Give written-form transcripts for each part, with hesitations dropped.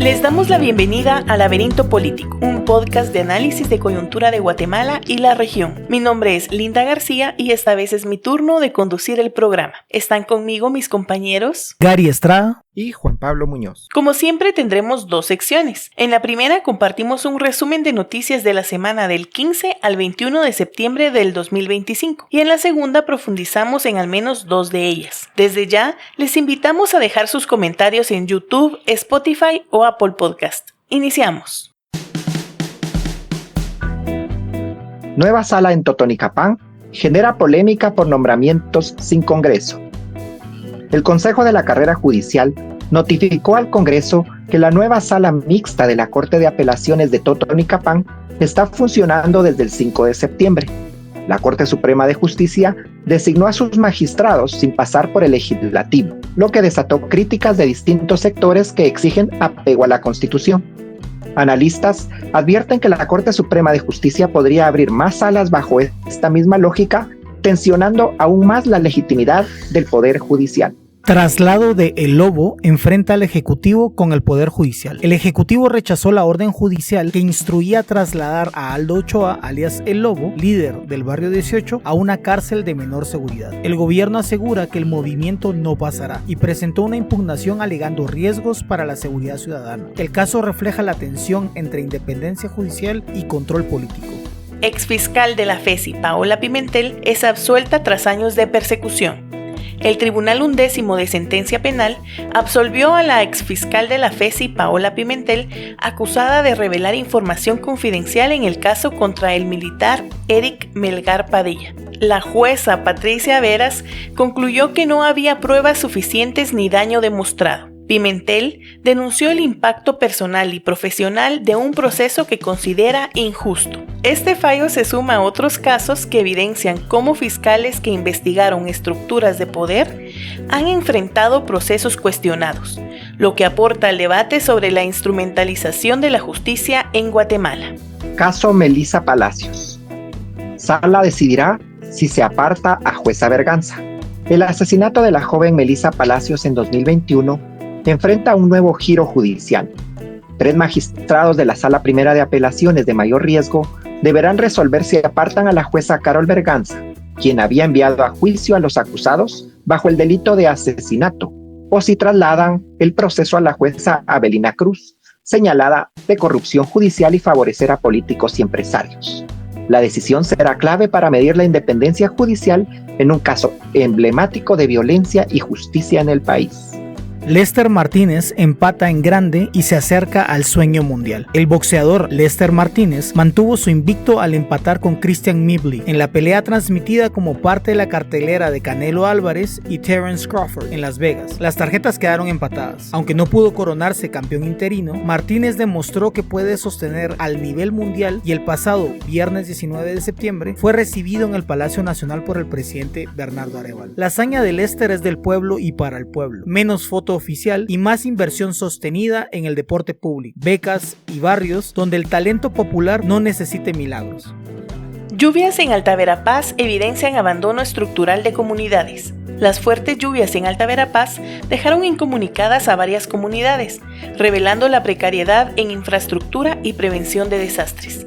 Les damos la bienvenida a Laberinto Político, un podcast de análisis de coyuntura de Guatemala y la región. Mi nombre es Linda García y esta vez es mi turno de conducir el programa. Están conmigo mis compañeros Gary Estrada y Juan Pablo Muñoz. Como siempre tendremos dos secciones. En la primera compartimos un resumen de noticias de la semana del 15 al 21 de septiembre del 2025 y en la segunda profundizamos en al menos dos de ellas. Desde ya les invitamos a dejar sus comentarios en YouTube, Spotify o Apple Podcast. Iniciamos. Nueva sala en Totonicapán genera polémica por nombramientos sin Congreso. El Consejo de la Carrera Judicial notificó al Congreso que la nueva sala mixta de la Corte de Apelaciones de Totonicapán está funcionando desde el 5 de septiembre. La Corte Suprema de Justicia designó a sus magistrados sin pasar por el legislativo, lo que desató críticas de distintos sectores que exigen apego a la Constitución. Analistas advierten que la Corte Suprema de Justicia podría abrir más salas bajo esta misma lógica, tensionando aún más la legitimidad del Poder Judicial. Traslado de El Lobo enfrenta al Ejecutivo con el Poder Judicial. El Ejecutivo rechazó la orden judicial que instruía trasladar a Aldo Ochoa, alias El Lobo, líder del barrio 18, a una cárcel de menor seguridad. El gobierno asegura que el movimiento no pasará y presentó una impugnación alegando riesgos para la seguridad ciudadana. El caso refleja la tensión entre independencia judicial y control político. Exfiscal de la FESI, Paola Pimentel, es absuelta tras años de persecución. El Tribunal Undécimo de Sentencia Penal absolvió a la exfiscal de la FESI, Paola Pimentel, acusada de revelar información confidencial en el caso contra el militar Eric Melgar Padilla. La jueza Patricia Veras concluyó que no había pruebas suficientes ni daño demostrado. Pimentel denunció el impacto personal y profesional de un proceso que considera injusto. Este fallo se suma a otros casos que evidencian cómo fiscales que investigaron estructuras de poder han enfrentado procesos cuestionados, lo que aporta al debate sobre la instrumentalización de la justicia en Guatemala. Caso Melissa Palacios. Sala decidirá si se aparta a jueza Berganza. El asesinato de la joven Melissa Palacios en 2021 enfrenta un nuevo giro judicial. 3 magistrados de la Sala Primera de Apelaciones de mayor riesgo deberán resolver si apartan a la jueza Carol Berganza, quien había enviado a juicio a los acusados bajo el delito de asesinato, o si trasladan el proceso a la jueza Abelina Cruz, señalada de corrupción judicial y favorecer a políticos y empresarios. La decisión será clave para medir la independencia judicial en un caso emblemático de violencia y justicia en el país. Lester Martínez empata en grande y se acerca al sueño mundial. El boxeador Lester Martínez mantuvo su invicto al empatar con Christian Mibley en la pelea transmitida como parte de la cartelera de Canelo Álvarez y Terence Crawford en Las Vegas. Las tarjetas quedaron empatadas. Aunque no pudo coronarse campeón interino, Martínez demostró que puede sostener al nivel mundial y el pasado viernes 19 de septiembre fue recibido en el Palacio Nacional por el presidente Bernardo Arévalo. La hazaña de Lester es del pueblo y para el pueblo. Menos fotos oficial y más inversión sostenida en el deporte público, becas y barrios donde el talento popular no necesite milagros. Lluvias en Alta Verapaz evidencian abandono estructural de comunidades. Las fuertes lluvias en Alta Verapaz dejaron incomunicadas a varias comunidades, revelando la precariedad en infraestructura y prevención de desastres.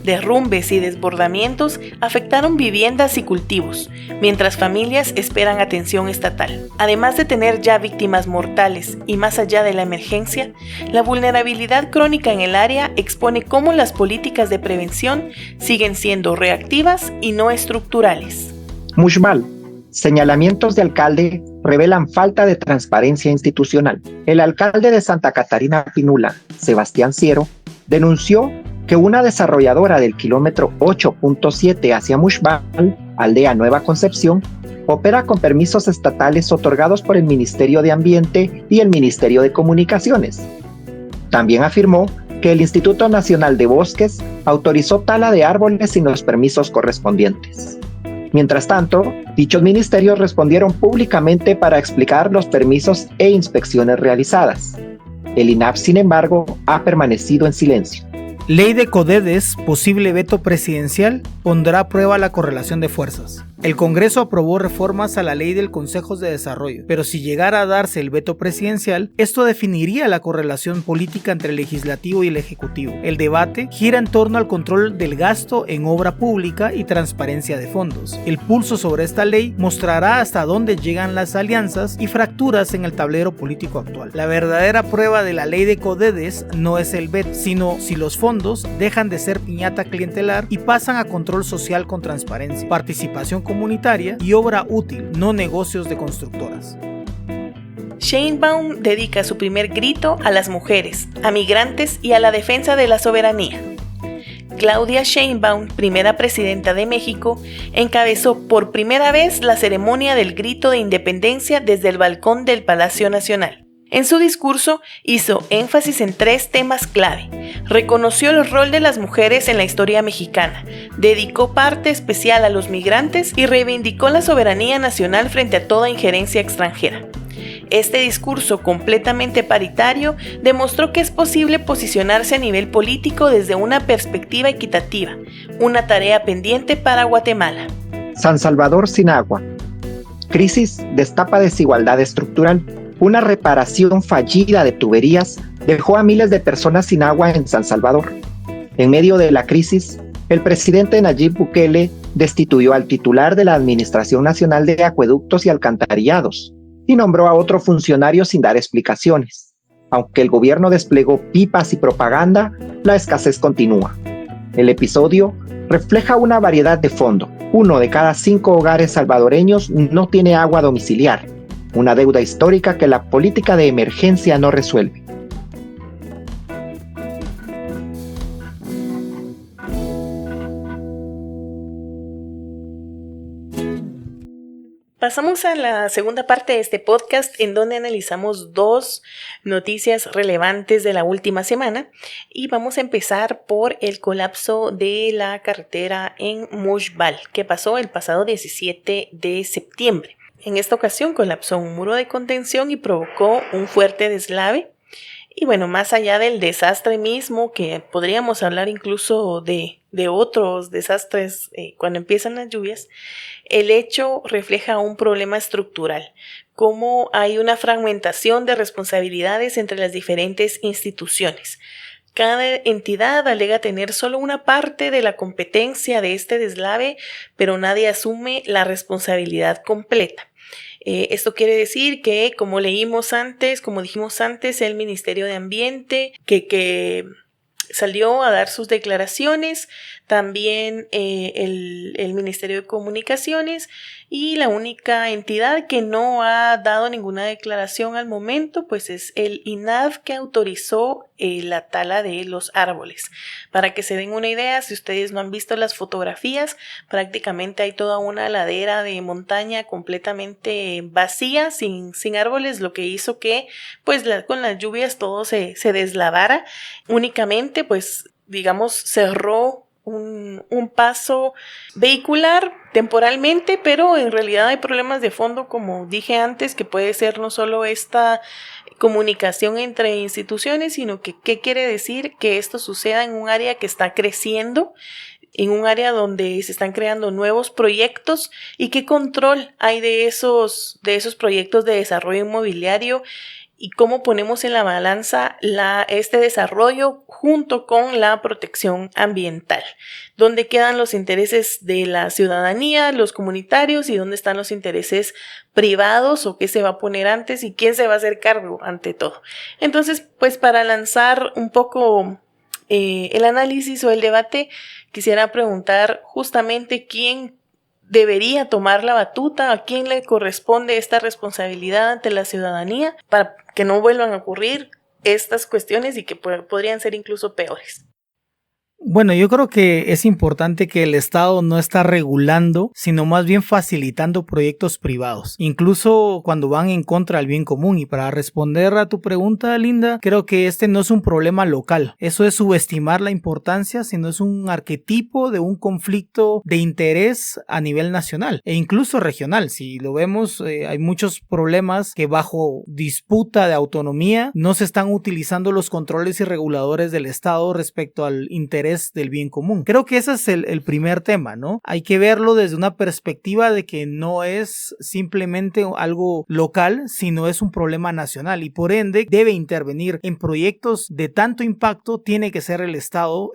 Derrumbes y desbordamientos afectaron viviendas y cultivos, mientras familias esperan atención estatal. Además de tener ya víctimas mortales y más allá de la emergencia, la vulnerabilidad crónica en el área expone cómo las políticas de prevención siguen siendo reactivas y no estructurales. Mushmal. Señalamientos de alcalde revelan falta de transparencia institucional. El alcalde de Santa Catarina Pinula, Sebastián Ciero, denunció que una desarrolladora del kilómetro 8.7 hacia Mushmal, aldea Nueva Concepción, opera con permisos estatales otorgados por el Ministerio de Ambiente y el Ministerio de Comunicaciones. También afirmó que el Instituto Nacional de Bosques autorizó tala de árboles sin los permisos correspondientes. Mientras tanto, dichos ministerios respondieron públicamente para explicar los permisos e inspecciones realizadas. El INAP, sin embargo, ha permanecido en silencio. Ley de Codedes, posible veto presidencial, pondrá a prueba la correlación de fuerzas. El Congreso aprobó reformas a la Ley del Consejos de Desarrollo, pero si llegara a darse el veto presidencial, esto definiría la correlación política entre el legislativo y el ejecutivo. El debate gira en torno al control del gasto en obra pública y transparencia de fondos. El pulso sobre esta ley mostrará hasta dónde llegan las alianzas y fracturas en el tablero político actual. La verdadera prueba de la ley de Codedes no es el veto, sino si los fondos dejan de ser piñata clientelar y pasan a control social con transparencia, participación comunitaria y obra útil, no negocios de constructoras. Sheinbaum dedica su primer grito a las mujeres, a migrantes y a la defensa de la soberanía. Claudia Sheinbaum, primera presidenta de México, encabezó por primera vez la ceremonia del grito de independencia desde el balcón del Palacio Nacional. En su discurso hizo énfasis en 3 temas clave. Reconoció el rol de las mujeres en la historia mexicana, dedicó parte especial a los migrantes y reivindicó la soberanía nacional frente a toda injerencia extranjera. Este discurso completamente paritario demostró que es posible posicionarse a nivel político desde una perspectiva equitativa, una tarea pendiente para Guatemala. San Salvador sin agua. Crisis destapa desigualdad estructural. Una reparación fallida de tuberías dejó a miles de personas sin agua en San Salvador. En medio de la crisis, el presidente Nayib Bukele destituyó al titular de la Administración Nacional de Acueductos y Alcantarillados y nombró a otro funcionario sin dar explicaciones. Aunque el gobierno desplegó pipas y propaganda, la escasez continúa. El episodio refleja una variedad de fondo. 1 de cada 5 hogares salvadoreños no tiene agua domiciliar, una deuda histórica que la política de emergencia no resuelve. Pasamos a la segunda parte de este podcast en donde analizamos 2 noticias relevantes de la última semana y vamos a empezar por el colapso de la carretera en Mushbal que pasó el pasado 17 de septiembre. En esta ocasión colapsó un muro de contención y provocó un fuerte deslave. Y bueno, más allá del desastre mismo, que podríamos hablar incluso de otros desastres cuando empiezan las lluvias, el hecho refleja un problema estructural, cómo hay una fragmentación de responsabilidades entre las diferentes instituciones. Cada entidad alega tener solo una parte de la competencia de este deslave, pero nadie asume la responsabilidad completa. Esto quiere decir que, como dijimos antes, el Ministerio de Ambiente, que salió a dar sus declaraciones, también el Ministerio de Comunicaciones, y la única entidad que no ha dado ninguna declaración al momento pues es el INAV, que autorizó la tala de los árboles. Para que se den una idea, si ustedes no han visto las fotografías, prácticamente hay toda una ladera de montaña completamente vacía, sin árboles, lo que hizo que pues con las lluvias todo se deslavara. Únicamente pues digamos cerró un paso vehicular temporalmente, pero en realidad hay problemas de fondo, como dije antes, que puede ser no solo esta comunicación entre instituciones, sino que ¿qué quiere decir? Que esto suceda en un área que está creciendo, en un área donde se están creando nuevos proyectos, y qué control hay de esos proyectos de desarrollo inmobiliario, y cómo ponemos en la balanza este desarrollo junto con la protección ambiental. ¿Dónde quedan los intereses de la ciudadanía, los comunitarios, y dónde están los intereses privados, o qué se va a poner antes y quién se va a hacer cargo ante todo? Entonces, pues para lanzar un poco el análisis o el debate, quisiera preguntar justamente quién debería tomar la batuta, a quién le corresponde esta responsabilidad ante la ciudadanía para que no vuelvan a ocurrir estas cuestiones y que podrían ser incluso peores. Bueno, yo creo que es importante que el Estado no está regulando, sino más bien facilitando proyectos privados, incluso cuando van en contra del bien común. Y para responder a tu pregunta, Linda, creo que este no es un problema local. Eso es subestimar la importancia, sino es un arquetipo de un conflicto de interés a nivel nacional e incluso regional. Si lo vemos, hay muchos problemas que bajo disputa de autonomía no se están utilizando los controles y reguladores del Estado respecto al interés interés del bien común. Creo que ese es el primer tema, ¿no? Hay que verlo desde una perspectiva de que no es simplemente algo local, sino es un problema nacional y por ende debe intervenir en proyectos de tanto impacto, tiene que ser el Estado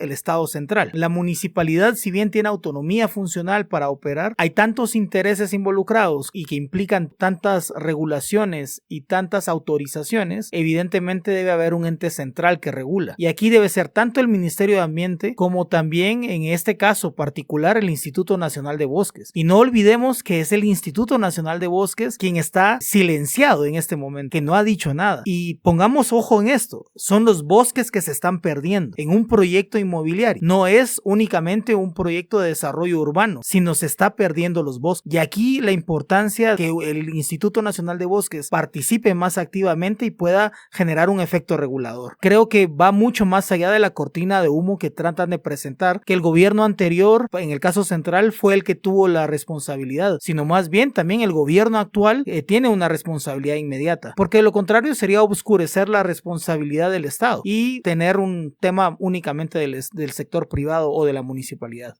central. La municipalidad, si bien tiene autonomía funcional para operar, hay tantos intereses involucrados y que implican tantas regulaciones y tantas autorizaciones, evidentemente debe haber un ente central que regula. Y aquí debe ser tanto el Ministerio de Ambiente como también, en este caso particular, el Instituto Nacional de Bosques. Y no olvidemos que es el Instituto Nacional de Bosques quien está silenciado en este momento, que no ha dicho nada. Y pongamos ojo en esto, son los bosques que se están perdiendo en un proyecto inmobiliario. No es únicamente un proyecto de desarrollo urbano, sino se está perdiendo los bosques. Y aquí la importancia que el Instituto Nacional de Bosques participe más activamente y pueda generar un efecto regulador. Creo que va mucho más allá de la cortina de humo que tratan de presentar, que el gobierno anterior, en el caso central, fue el que tuvo la responsabilidad, sino más bien también el gobierno actual tiene una responsabilidad inmediata, porque de lo contrario sería oscurecer la responsabilidad del Estado y tener un tema únicamente del sector privado o de la municipalidad.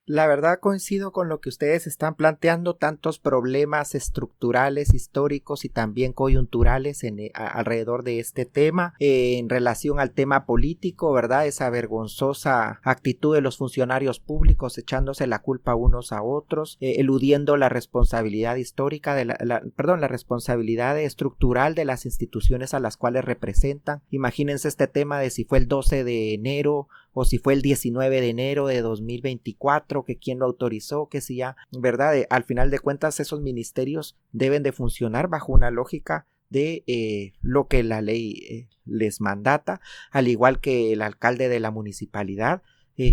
La verdad coincido con lo que ustedes están planteando, tantos problemas estructurales, históricos y también coyunturales alrededor de este tema. En relación al tema político, ¿verdad? Esa vergonzosa actitud de los funcionarios públicos echándose la culpa unos a otros, eludiendo la responsabilidad histórica, la responsabilidad estructural de las instituciones a las cuales representan. Imagínense este tema de si fue el 12 de enero o si fue el 19 de enero de 2024, que quién lo autorizó, que si ya, ¿verdad? Al final de cuentas esos ministerios deben de funcionar bajo una lógica de lo que la ley les mandata, al igual que el alcalde de la municipalidad.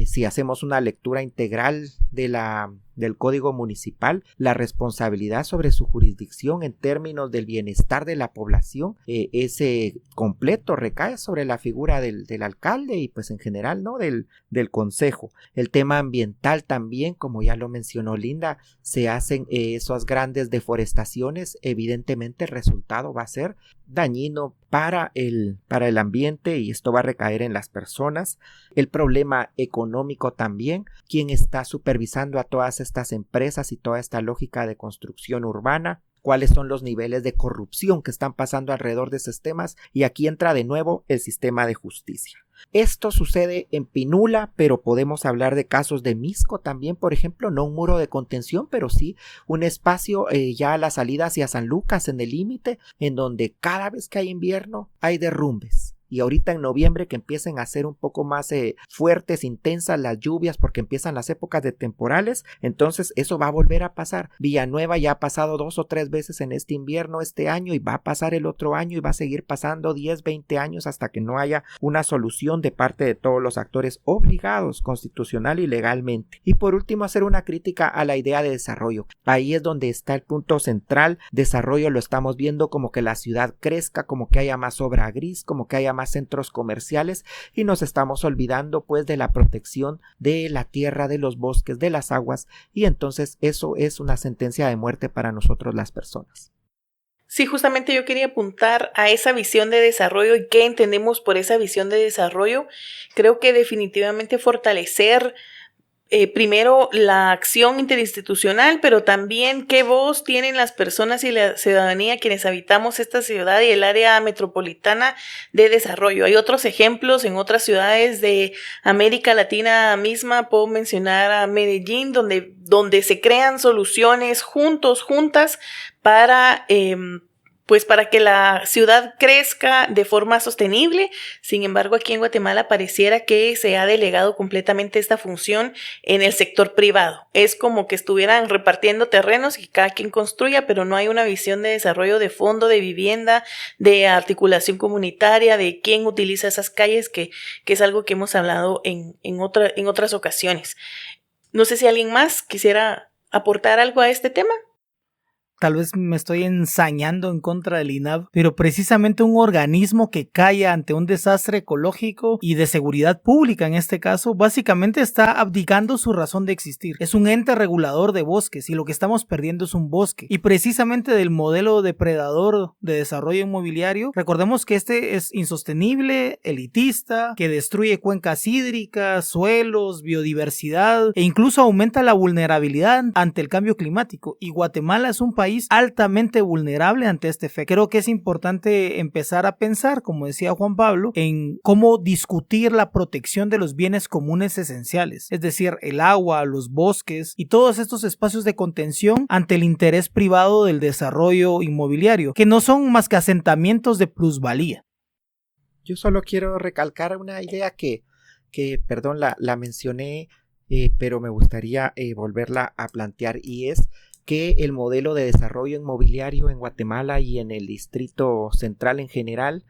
Si hacemos una lectura integral del Código Municipal, la responsabilidad sobre su jurisdicción en términos del bienestar de la población, ese completo recae sobre la figura del alcalde y pues en general, ¿no? del consejo. El tema ambiental también, como ya lo mencionó Linda, se hacen esas grandes deforestaciones, evidentemente el resultado va a ser dañino para el ambiente y esto va a recaer en las personas. El problema económico también, ¿quién está supervisando a todas estas empresas y toda esta lógica de construcción urbana? ¿Cuáles son los niveles de corrupción que están pasando alrededor de esos temas? Y aquí entra de nuevo el sistema de justicia. Esto sucede en Pinula, pero podemos hablar de casos de Mixco también, por ejemplo, no un muro de contención, pero sí un espacio ya a la salida hacia San Lucas en el límite, en donde cada vez que hay invierno hay derrumbes. Y ahorita en noviembre que empiecen a ser un poco más fuertes, intensas las lluvias porque empiezan las épocas de temporales, entonces eso va a volver a pasar. Villanueva ya ha pasado 2 o 3 veces en este invierno este año y va a pasar el otro año y va a seguir pasando 10, 20 años hasta que no haya una solución de parte de todos los actores obligados constitucional y legalmente. Y por último, hacer una crítica a la idea de desarrollo. Ahí es donde está el punto central. Desarrollo lo estamos viendo como que la ciudad crezca, como que haya más obra gris, como que haya más centros comerciales y nos estamos olvidando pues de la protección de la tierra, de los bosques, de las aguas y entonces eso es una sentencia de muerte para nosotros las personas. Sí, justamente yo quería apuntar a esa visión de desarrollo y qué entendemos por esa visión de desarrollo. Creo que definitivamente fortalecer primero la acción interinstitucional, pero también qué voz tienen las personas y la ciudadanía quienes habitamos esta ciudad y el área metropolitana de desarrollo. Hay otros ejemplos en otras ciudades de América Latina misma, puedo mencionar a Medellín, donde se crean soluciones juntas para para que la ciudad crezca de forma sostenible. Sin embargo, aquí en Guatemala pareciera que se ha delegado completamente esta función en el sector privado. Es como que estuvieran repartiendo terrenos y cada quien construya, pero no hay una visión de desarrollo de fondo, de vivienda, de articulación comunitaria, de quién utiliza esas calles, que es algo que hemos hablado en otras ocasiones. No sé si alguien más quisiera aportar algo a este tema. tal vez me estoy ensañando en contra del INAV, pero precisamente un organismo que calla ante un desastre ecológico y de seguridad pública en este caso, básicamente está abdicando su razón de existir. Es un ente regulador de bosques y lo que estamos perdiendo es un bosque. Y precisamente del modelo depredador de desarrollo inmobiliario, recordemos que este es insostenible, elitista, que destruye cuencas hídricas, suelos, biodiversidad e incluso aumenta la vulnerabilidad ante el cambio climático. Y Guatemala es un país altamente vulnerable ante este efecto. Creo que es importante empezar a pensar, como decía Juan Pablo, en cómo discutir la protección de los bienes comunes esenciales, es decir, el agua, los bosques y todos estos espacios de contención ante el interés privado del desarrollo inmobiliario, que no son más que asentamientos de plusvalía. Yo solo quiero recalcar una idea que perdón, la mencioné, pero me gustaría volverla a plantear, y es que el modelo de desarrollo inmobiliario en Guatemala y en el Distrito Central en general,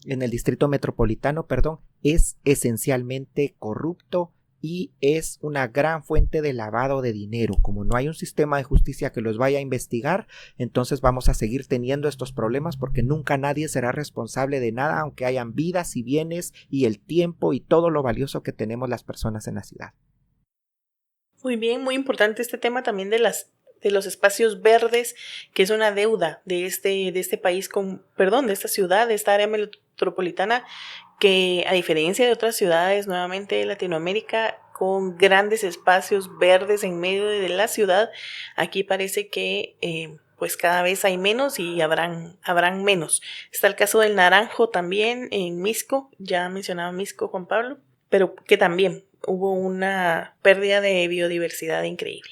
en el Distrito Metropolitano, perdón, es esencialmente corrupto y es una gran fuente de lavado de dinero. Como no hay un sistema de justicia que los vaya a investigar, entonces vamos a seguir teniendo estos problemas porque nunca nadie será responsable de nada, aunque hayan vidas y bienes y el tiempo y todo lo valioso que tenemos las personas en la ciudad. Muy bien, muy importante este tema también de los espacios verdes, que es una deuda de este país de esta ciudad, de esta área metropolitana, que a diferencia de otras ciudades nuevamente de Latinoamérica con grandes espacios verdes en medio de la ciudad, aquí parece que pues cada vez hay menos y habrán menos. Está el caso del Naranjo también en Misco, ya mencionaba Misco Juan Pablo, pero que también hubo una pérdida de biodiversidad increíble.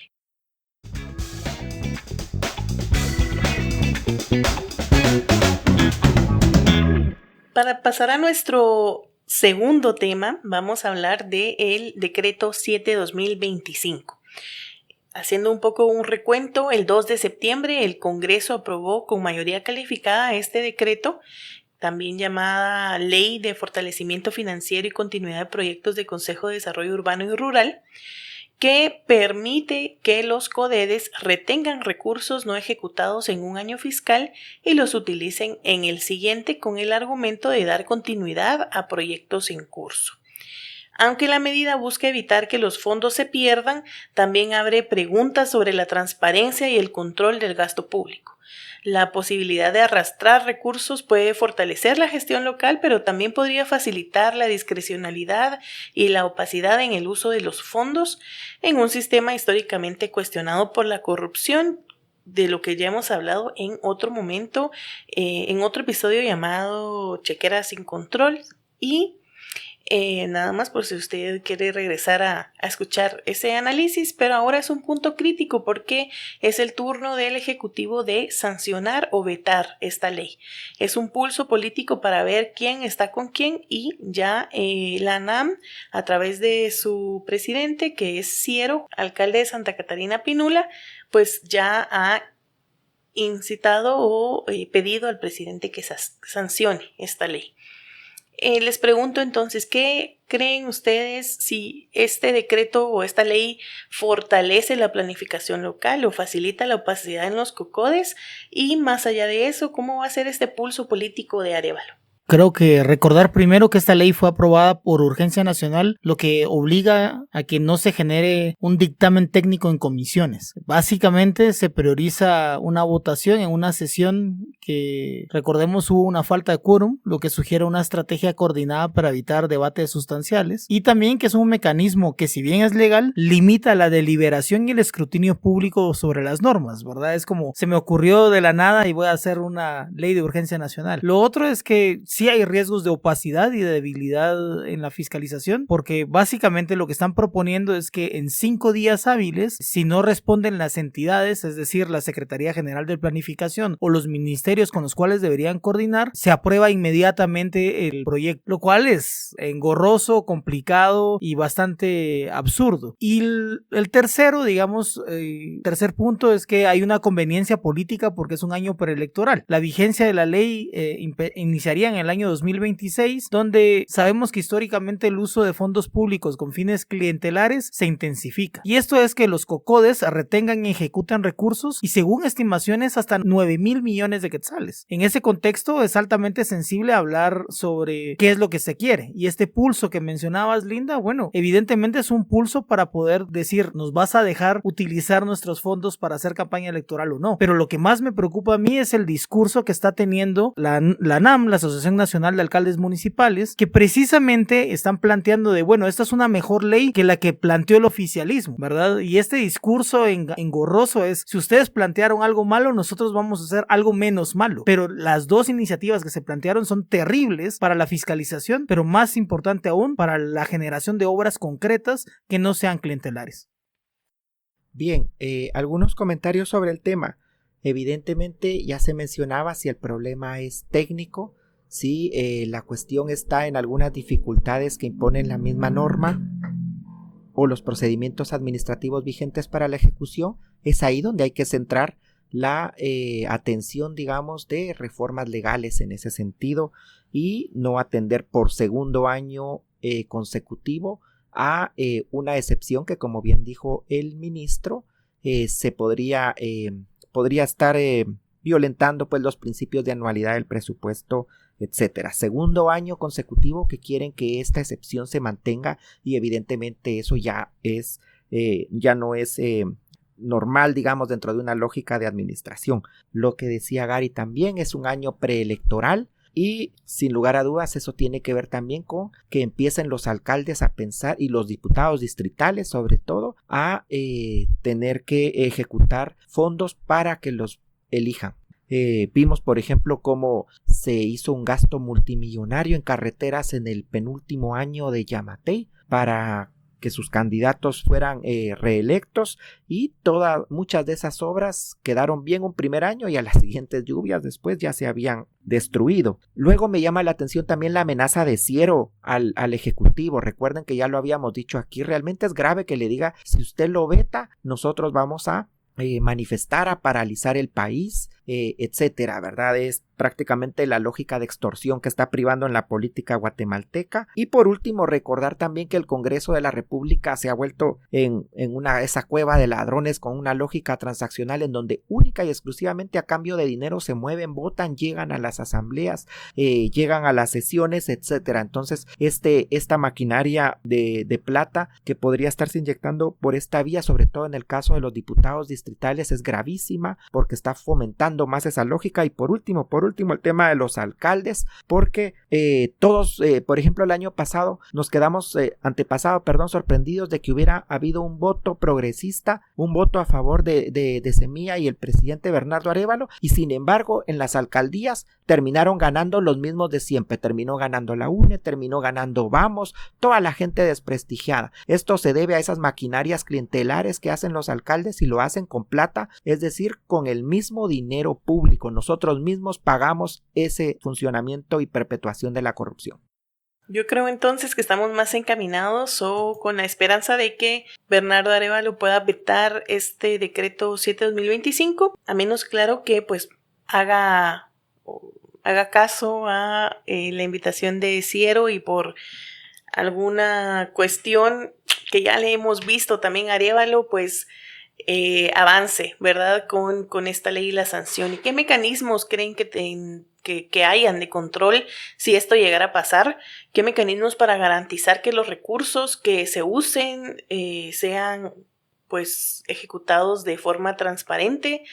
Para pasar a nuestro segundo tema, vamos a hablar del Decreto 7/2025. Haciendo un poco un recuento, el 2 de septiembre el Congreso aprobó con mayoría calificada este decreto, también llamada Ley de Fortalecimiento Financiero y Continuidad de Proyectos de Consejo de Desarrollo Urbano y Rural, que permite que los CODEDES retengan recursos no ejecutados en un año fiscal y los utilicen en el siguiente con el argumento de dar continuidad a proyectos en curso. Aunque la medida busca evitar que los fondos se pierdan, también abre preguntas sobre la transparencia y el control del gasto público. La posibilidad de arrastrar recursos puede fortalecer la gestión local, pero también podría facilitar la discrecionalidad y la opacidad en el uso de los fondos en un sistema históricamente cuestionado por la corrupción, de lo que ya hemos hablado en otro momento, en otro episodio llamado Chequera sin Control. Y nada más por si usted quiere regresar a escuchar ese análisis, pero ahora es un punto crítico porque es el turno del Ejecutivo de sancionar o vetar esta ley. Es un pulso político para ver quién está con quién y ya la ANAM, a través de su presidente, que es Ciero, alcalde de Santa Catarina Pinula, pues ya ha incitado o pedido al presidente que sancione esta ley. Les pregunto entonces, ¿qué creen ustedes si este decreto o esta ley fortalece la planificación local o facilita la opacidad en los COCODES? Y más allá de eso, ¿cómo va a ser este pulso político de Arévalo? Creo que recordar primero que esta ley fue aprobada por urgencia nacional, lo que obliga a que no se genere un dictamen técnico en comisiones. Básicamente se prioriza una votación en una sesión que, recordemos, hubo una falta de quórum, lo que sugiere una estrategia coordinada para evitar debates sustanciales, y también que es un mecanismo que, si bien es legal, limita la deliberación y el escrutinio público sobre las normas, ¿verdad? Es como, se me ocurrió de la nada y voy a hacer una ley de urgencia nacional. Lo otro es que sí hay riesgos de opacidad y de debilidad en la fiscalización, porque básicamente lo que están proponiendo es que en 5 días hábiles, si no responden las entidades, es decir, la Secretaría General de Planificación o los ministerios ministerios con los cuales deberían coordinar, se aprueba inmediatamente el proyecto, lo cual es engorroso, complicado y bastante absurdo. Y el tercero, digamos, tercer punto es que hay una conveniencia política porque es un año preelectoral. La vigencia de la ley iniciaría en el año 2026, donde sabemos que históricamente el uso de fondos públicos con fines clientelares se intensifica. Y esto es que los COCODES retengan y ejecutan recursos y según estimaciones hasta 9,000 millones de quetzales. En ese contexto es altamente sensible hablar sobre qué es lo que se quiere. Y este pulso que mencionabas, Linda, bueno, evidentemente es un pulso para poder decir, ¿nos vas a dejar utilizar nuestros fondos para hacer campaña electoral o no? Pero lo que más me preocupa a mí es el discurso que está teniendo la ANAM, la Asociación Nacional de Alcaldes Municipales, que precisamente están planteando de, bueno, esta es una mejor ley que la que planteó el oficialismo, ¿verdad? Y este discurso engorroso es, si ustedes plantearon algo malo, nosotros vamos a hacer algo menos malo. Pero las dos iniciativas que se plantearon son terribles para la fiscalización, pero más importante aún, para la generación de obras concretas que no sean clientelares. Bien, algunos comentarios sobre el tema. Evidentemente ya se mencionaba si el problema es técnico, si la cuestión está en algunas dificultades que imponen la misma norma o los procedimientos administrativos vigentes para la ejecución, es ahí donde hay que centrar la atención, digamos, de reformas legales en ese sentido y no atender por segundo año consecutivo a una excepción que, como bien dijo el ministro, se podría estar violentando pues los principios de anualidad del presupuesto, etcétera. Segundo año consecutivo que quieren que esta excepción se mantenga y evidentemente eso ya no es normal, digamos, dentro de una lógica de administración. Lo que decía Gary también es un año preelectoral. Y sin lugar a dudas eso tiene que ver también con que empiecen los alcaldes a pensar y los diputados distritales sobre todo a tener que ejecutar fondos para que los elijan. Vimos por ejemplo cómo se hizo un gasto multimillonario en carreteras en el penúltimo año de Yamatei para que sus candidatos fueran reelectos y muchas de esas obras quedaron bien un primer año y a las siguientes lluvias después ya se habían destruido. Luego me llama la atención también la amenaza de Ciero al Ejecutivo. Recuerden que ya lo habíamos dicho aquí, realmente es grave que le diga, si usted lo veta, nosotros vamos a manifestar, a paralizar el país, etcétera, ¿verdad? Es prácticamente la lógica de extorsión que está privando en la política guatemalteca. Y por último, recordar también que el Congreso de la República se ha vuelto en esa cueva de ladrones con una lógica transaccional en donde única y exclusivamente a cambio de dinero se mueven, votan, llegan a las asambleas, llegan a las sesiones, etcétera. Entonces, esta maquinaria de plata que podría estarse inyectando por esta vía, sobre todo en el caso de los diputados distritales, es gravísima porque está fomentando más esa lógica. Y por último, el tema de los alcaldes, porque todos, por ejemplo, el año pasado nos quedamos, sorprendidos de que hubiera habido un voto progresista, un voto a favor de Semilla y el presidente Bernardo Arévalo, y sin embargo, en las alcaldías terminaron ganando los mismos de siempre. Terminó ganando la UNE, terminó ganando Vamos, toda la gente desprestigiada. Esto se debe a esas maquinarias clientelares que hacen los alcaldes y lo hacen con plata, es decir, con el mismo dinero público. Nosotros mismos pagamos ese funcionamiento y perpetuación de la corrupción. Yo creo entonces que estamos más encaminados o con la esperanza de que Bernardo Arévalo pueda vetar este decreto 7/2025, a menos claro que pues haga caso a la invitación de Ciero y por alguna cuestión que ya le hemos visto también a Arévalo, pues avance, ¿verdad? Con esta ley y la sanción. ¿Y qué mecanismos creen que hayan de control si esto llegara a pasar? ¿Qué mecanismos para garantizar que los recursos que se usen sean pues ejecutados de forma transparente?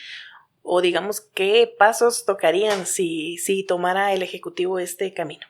O digamos, ¿qué pasos tocarían si tomara el Ejecutivo este camino?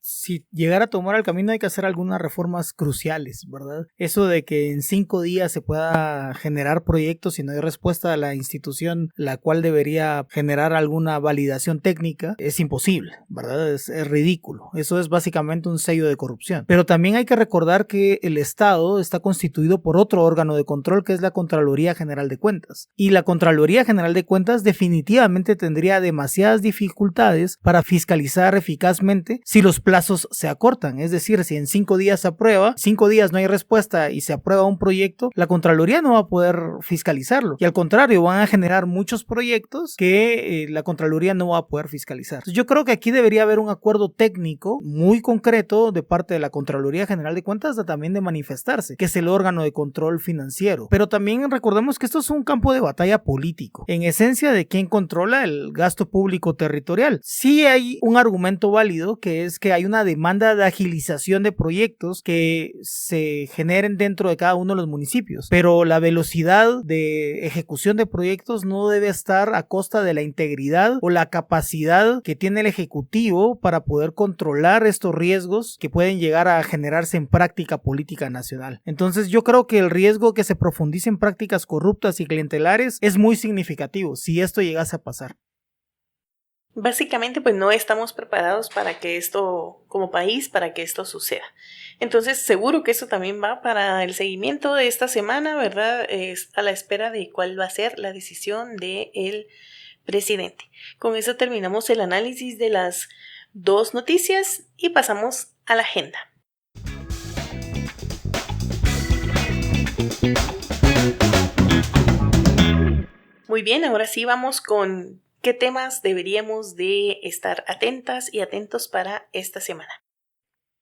si llegara a tomar el camino hay que hacer algunas reformas cruciales, ¿verdad? Eso de que en 5 días se pueda generar proyectos y no hay respuesta a la institución la cual debería generar alguna validación técnica es imposible, ¿verdad? Es ridículo. Eso es básicamente un sello de corrupción. Pero también hay que recordar que el Estado está constituido por otro órgano de control que es la Contraloría General de Cuentas. Y la Contraloría General de Cuentas definitivamente tendría demasiadas dificultades para fiscalizar eficazmente si los plazos se acortan. Es decir, si en 5 días se aprueba, 5 días no hay respuesta y se aprueba un proyecto, la Contraloría no va a poder fiscalizarlo. Y al contrario, van a generar muchos proyectos que la Contraloría no va a poder fiscalizar. Entonces, yo creo que aquí debería haber un acuerdo técnico muy concreto de parte de la Contraloría General de Cuentas también de manifestarse, que es el órgano de control financiero. Pero también recordemos que esto es un campo de batalla político. En esencia, de quién controla el gasto público territorial. Sí hay un argumento válido, que es que hay una demanda de agilización de proyectos que se generen dentro de cada uno de los municipios, pero la velocidad de ejecución de proyectos no debe estar a costa de la integridad o la capacidad que tiene el Ejecutivo para poder controlar estos riesgos que pueden llegar a generarse en práctica política nacional. Entonces yo creo que el riesgo que se profundice en prácticas corruptas y clientelares es muy significativo si esto llegase a pasar. Básicamente, pues no estamos preparados para que esto, como país, para que esto suceda. Entonces, seguro que eso también va para el seguimiento de esta semana, ¿verdad? Es a la espera de cuál va a ser la decisión del presidente. Con eso terminamos el análisis de las 2 noticias y pasamos a la agenda. Muy bien, ahora sí vamos con qué temas deberíamos de estar atentas y atentos para esta semana.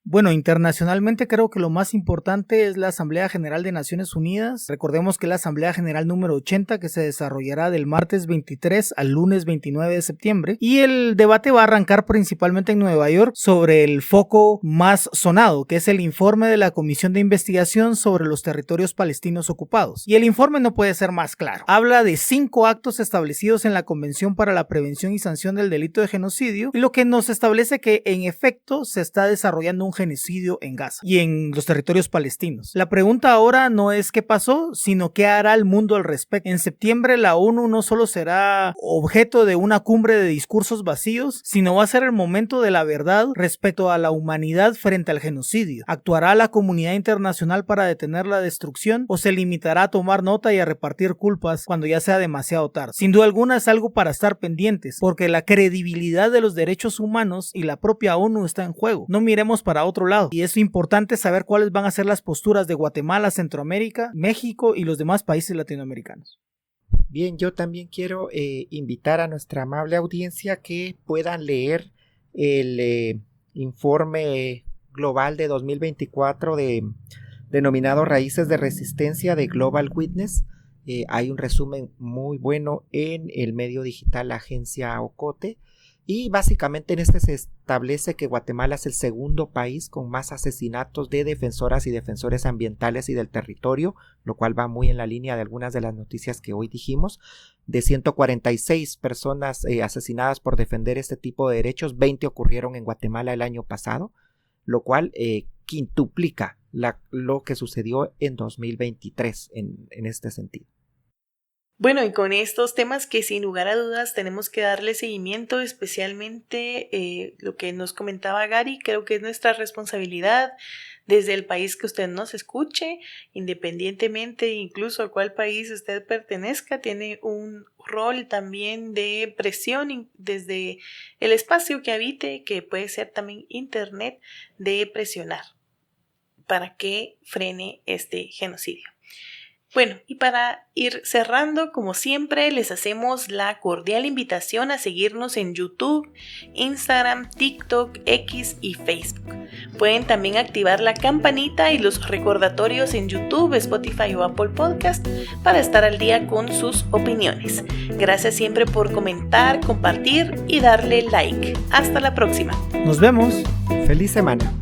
Bueno, internacionalmente creo que lo más importante es la Asamblea General de Naciones Unidas. Recordemos que la Asamblea General número 80 que se desarrollará del martes 23 al lunes 29 de septiembre y el debate va a arrancar principalmente en Nueva York sobre el foco más sonado, que es el informe de la Comisión de Investigación sobre los territorios palestinos ocupados. Y el informe no puede ser más claro. Habla de 5 actos establecidos en la Convención para la Prevención y Sanción del Delito de Genocidio, y lo que nos establece que en efecto se está desarrollando un genocidio en Gaza y en los territorios palestinos. La pregunta ahora no es qué pasó, sino qué hará el mundo al respecto. En septiembre la ONU no solo será objeto de una cumbre de discursos vacíos, sino va a ser el momento de la verdad respecto a la humanidad frente al genocidio. ¿Actuará la comunidad internacional para detener la destrucción o se limitará a tomar nota y a repartir culpas cuando ya sea demasiado tarde? Sin duda alguna es algo para estar pendientes, porque la credibilidad de los derechos humanos y la propia ONU está en juego. No miremos para otro lado, y es importante saber cuáles van a ser las posturas de Guatemala, Centroamérica, México y los demás países latinoamericanos. Bien, yo también quiero invitar a nuestra amable audiencia que puedan leer el informe global de 2024 denominado Raíces de Resistencia de Global Witness. Hay un resumen muy bueno en el medio digital Agencia Ocote. Y básicamente en este se establece que Guatemala es el segundo país con más asesinatos de defensoras y defensores ambientales y del territorio, lo cual va muy en la línea de algunas de las noticias que hoy dijimos. De 146 personas asesinadas por defender este tipo de derechos, 20 ocurrieron en Guatemala el año pasado, lo cual quintuplica lo que sucedió en 2023 en este sentido. Bueno, y con estos temas que sin lugar a dudas tenemos que darle seguimiento, especialmente lo que nos comentaba Gary, creo que es nuestra responsabilidad desde el país que usted nos escuche, independientemente incluso a cuál país usted pertenezca, tiene un rol también de presión desde el espacio que habite, que puede ser también internet, de presionar para que frene este genocidio. Bueno, y para ir cerrando, como siempre, les hacemos la cordial invitación a seguirnos en YouTube, Instagram, TikTok, X y Facebook. Pueden también activar la campanita y los recordatorios en YouTube, Spotify o Apple Podcast para estar al día con sus opiniones. Gracias siempre por comentar, compartir y darle like. Hasta la próxima. Nos vemos. Feliz semana.